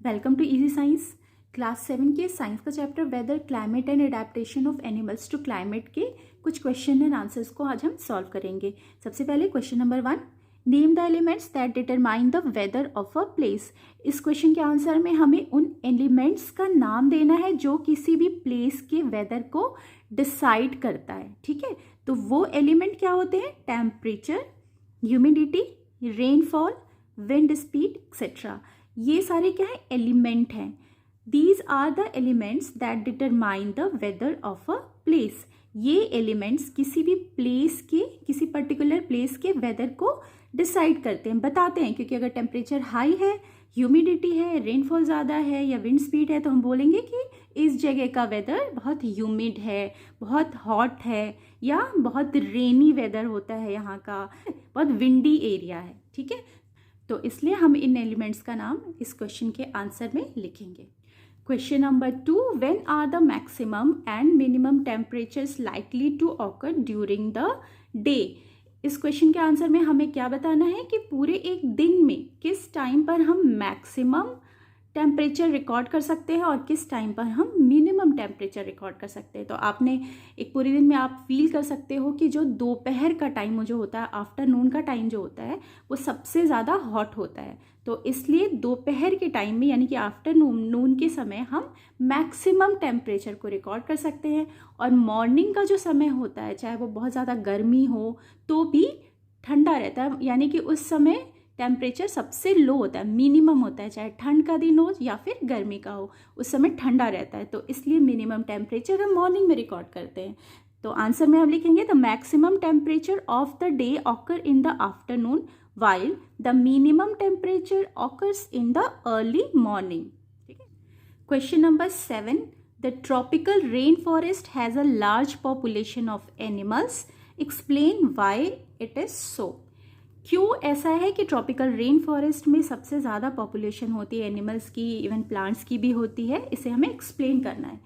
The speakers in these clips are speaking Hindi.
Welcome to easy science. Class 7 के साइंस का chapter weather climate and adaptation of animals to climate के कुछ क्वेश्चन एंड आंसर्स को आज हम सॉल्व करेंगे। सबसे पहले question number 1, name the elements that determine the weather of a place. इस क्वेश्चन के आंसर में हमें उन एलिमेंट्स का नाम देना है जो किसी भी प्लेस के वेदर को डिसाइड करता है। ठीक है, तो वो एलिमेंट क्या होते हैं? Temperature, humidity, rainfall, wind speed etcetera. ये सारे क्या है? एलिमेंट हैं। These are the elements that determine the weather of a place. ये एलिमेंट्स किसी भी प्लेस के, किसी पर्टिकुलर प्लेस के वेदर को डिसाइड करते हैं, बताते हैं। क्योंकि अगर टेम्परेचर हाई है, ह्यूमिडिटी है, रेनफॉल ज़्यादा है या विंड स्पीड है, तो हम बोलेंगे कि इस जगह का वेदर बहुत ह्यूमिड है, बहुत हॉट है, या बहुत रेनी वेदर होता है, यहाँ का बहुत विंडी एरिया है। ठीक है, तो इसलिए हम इन एलिमेंट्स का नाम इस क्वेश्चन के आंसर में लिखेंगे। Question number 2, when are the maximum and minimum temperatures likely to occur during the day. इस क्वेश्चन के आंसर में हमें क्या बताना है कि पूरे एक दिन में किस टाइम पर हम मैक्सिमम टेम्परेचर रिकॉर्ड कर सकते हैं और किस टाइम पर हम मिनिमम टेम्परेचर रिकॉर्ड कर सकते हैं। तो आपने एक पूरे दिन में आप फील कर सकते हो कि जो दोपहर का टाइम जो होता है, आफ्टरनून का टाइम जो होता है, वो सबसे ज़्यादा हॉट होता है। तो इसलिए दोपहर के टाइम में, यानी कि आफ्टरनून के समय, हम मैक्सिमम टेम्परेचर को रिकॉर्ड कर सकते हैं। और मॉर्निंग का जो समय होता है, चाहे वो बहुत ज़्यादा गर्मी हो तो भी ठंडा रहता है, यानी कि उस समय टेम्परेचर सबसे लो होता है, मिनिमम होता है। चाहे ठंड का दिन हो या फिर गर्मी का हो, उस समय ठंडा रहता है। तो इसलिए मिनिमम टेम्परेचर हम मॉर्निंग में रिकॉर्ड करते हैं। तो आंसर में हम लिखेंगे the maximum temperature of the day occur in the afternoon while the minimum temperature occurs in the early morning. ठीक है। Question number 7, the tropical rainforest has a large population of animals. Explain why it is so. क्यों ऐसा है कि ट्रॉपिकल रेन फॉरेस्ट में सबसे ज़्यादा पॉपुलेशन होती है एनिमल्स की, इवन प्लांट्स की भी होती है, इसे हमें एक्सप्लेन करना है।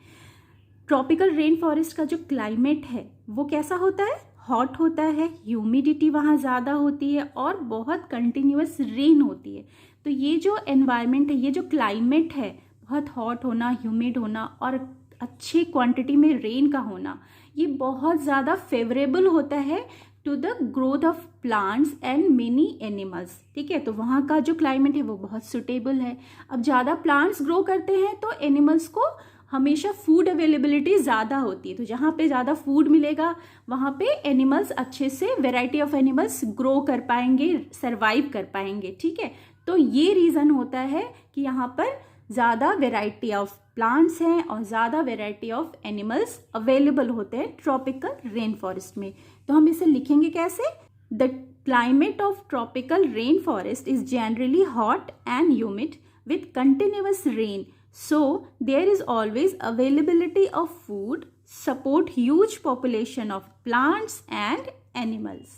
ट्रॉपिकल रेन फॉरेस्ट का जो क्लाइमेट है वो कैसा होता है? हॉट होता है, ह्यूमिडिटी वहाँ ज़्यादा होती है और बहुत कंटिन्यूअस रेन होती है। तो ये जो एनवायरनमेंट है, ये जो क्लाइमेट है, बहुत हॉट होना, ह्यूमिड होना और अच्छी क्वांटिटी में रेन का होना, ये बहुत ज़्यादा फेवरेबल होता है to the growth of plants and many animals. ठीक है, तो वहाँ का जो क्लाइमेट है वो बहुत सुटेबल है। अब ज़्यादा प्लांट्स ग्रो करते हैं तो एनिमल्स को हमेशा फूड अवेलेबिलिटी ज़्यादा होती है। तो जहाँ पे ज़्यादा फूड मिलेगा वहाँ पे एनिमल्स अच्छे से, वेराइटी ऑफ एनिमल्स ग्रो कर पाएंगे, सरवाइव कर पाएंगे। ठीक है, तो ये रीज़न होता है कि यहाँ पर ज़्यादा वेराइटी ऑफ प्लांट्स हैं और ज़्यादा वेराइटी ऑफ एनिमल्स अवेलेबल होते हैं ट्रॉपिकल रेन फॉरेस्ट में। तो हम इसे लिखेंगे कैसे? The climate of tropical rain forest is generally hot and humid with continuous rain. So there is always availability of food, support huge population of plants and animals.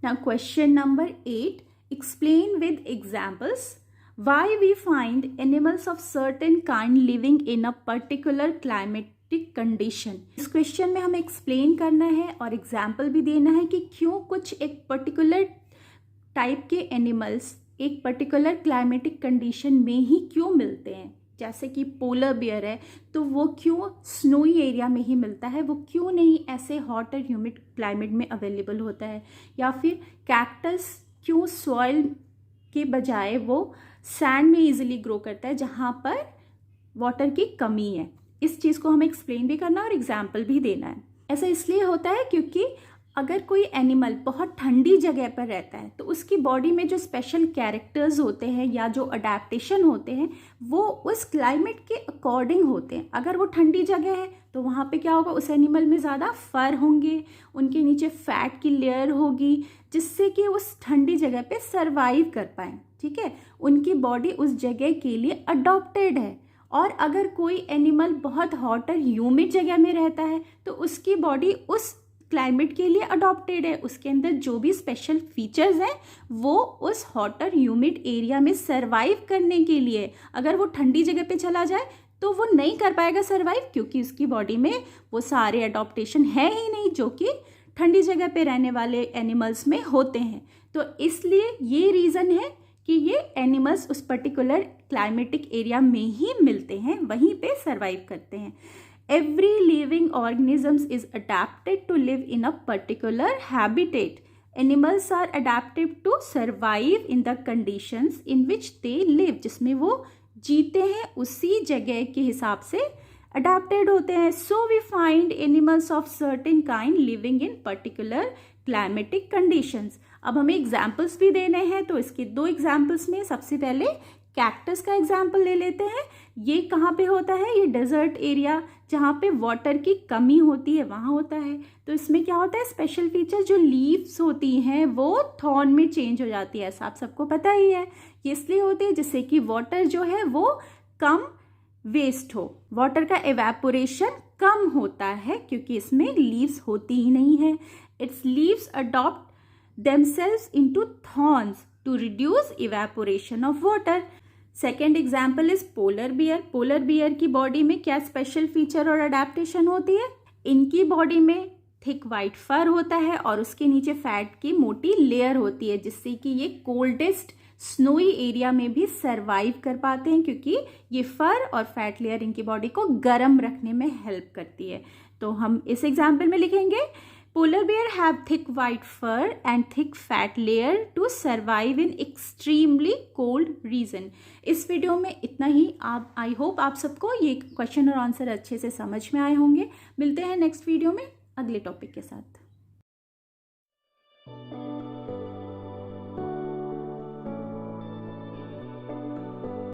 Now question number 8, explain with examples why we find animals of certain kind living in a particular climatic condition. इस क्वेश्चन में हमें एक्सप्लेन करना है और एग्जाम्पल भी देना है कि क्यों कुछ एक पर्टिकुलर टाइप के एनिमल्स एक पर्टिकुलर क्लाइमेटिक कंडीशन में ही क्यों मिलते हैं। जैसे कि पोलर बियर है, तो वो क्यों स्नोई एरिया में ही मिलता है, वो क्यों नहीं ऐसे हॉट और ह्यूमिड क्लाइमेट में अवेलेबल होता है। या फिर कैक्टस क्यों सॉइल के बजाय वो सैंड में इजीली ग्रो करता है जहाँ पर वाटर की कमी है। इस चीज़ को हमें एक्सप्लेन भी करना और एग्जाम्पल भी देना है। ऐसा इसलिए होता है क्योंकि अगर कोई एनिमल बहुत ठंडी जगह पर रहता है तो उसकी बॉडी में जो स्पेशल कैरेक्टर्स होते हैं या जो अडेप्टेशन होते हैं वो उस क्लाइमेट के अकॉर्डिंग होते हैं। अगर वो ठंडी जगह है तो वहाँ पे क्या होगा? उस एनिमल में ज़्यादा फर होंगे, उनके नीचे फैट की लेयर होगी जिससे कि उस ठंडी जगह पे सरवाइव कर पाएँ। ठीक है, उनकी बॉडी उस जगह के लिए अडॉप्टेड है। और अगर कोई एनिमल बहुत हॉट और ह्यूमिड जगह में रहता है तो उसकी बॉडी उस क्लाइमेट के लिए अडॉप्टेड है, उसके अंदर जो भी स्पेशल फीचर्स हैं वो उस हॉट और ह्यूमिड एरिया में सरवाइव करने के लिए। अगर वो ठंडी जगह पे चला जाए तो वो नहीं कर पाएगा सरवाइव, क्योंकि उसकी बॉडी में वो सारे अडॉप्टेशन है ही नहीं जो कि ठंडी जगह पे रहने वाले एनिमल्स में होते हैं। तो इसलिए ये रीज़न है कि ये एनिमल्स उस पर्टिकुलर क्लाइमेटिक एरिया में ही मिलते हैं, वहीं पे सर्वाइव करते हैं। Every living organisms is adapted to live in a particular habitat. Animals are adapted to survive in the conditions in which they live, जिसमें वो जीते हैं उसी जगह के हिसाब से अडेप्टेड होते हैं। So we find animals of certain kind living in particular climatic conditions. अब हमें एग्जाम्पल्स भी देने हैं, तो इसके 2 एग्जाम्पल्स में सबसे पहले कैक्टस का एग्जाम्पल ले लेते हैं। ये कहाँ पे होता है? ये डेजर्ट एरिया जहाँ पे वाटर की कमी होती है वहाँ होता है। तो इसमें क्या होता है? स्पेशल फीचर, जो लीव्स होती हैं वो थॉर्न में चेंज हो जाती है, ऐसा आप सबको पता ही है। ये इसलिए होती है जिससे कि वाटर जो है वो कम वेस्ट हो, वाटर का एवेपोरेशन कम होता है, क्योंकि इसमें लीव्स होती ही नहीं है। It's leaves adopt themselves into thorns to reduce evaporation of water. Second example is polar bear. Polar bear की बॉडी में क्या स्पेशल फीचर और अडेप्टेशन होती है? इनकी बॉडी में थिक वाइट फर होता है और उसके नीचे फैट की मोटी लेयर होती है, जिससे कि ये कोल्डेस्ट स्नोई एरिया में भी सर्वाइव कर पाते हैं, क्योंकि ये फर और फैट लेयर इनकी बॉडी को गर्म रखने में हेल्प करती है। तो हम इस एग्जाम्पल में लिखेंगे Polar bear have thick white fur and thick fat layer to survive in extremely cold region. इस वीडियो में इतना ही। आप आई होप आप सबको ये क्वेश्चन और आंसर अच्छे से समझ में आए होंगे। मिलते हैं नेक्स्ट वीडियो में अगले टॉपिक के साथ।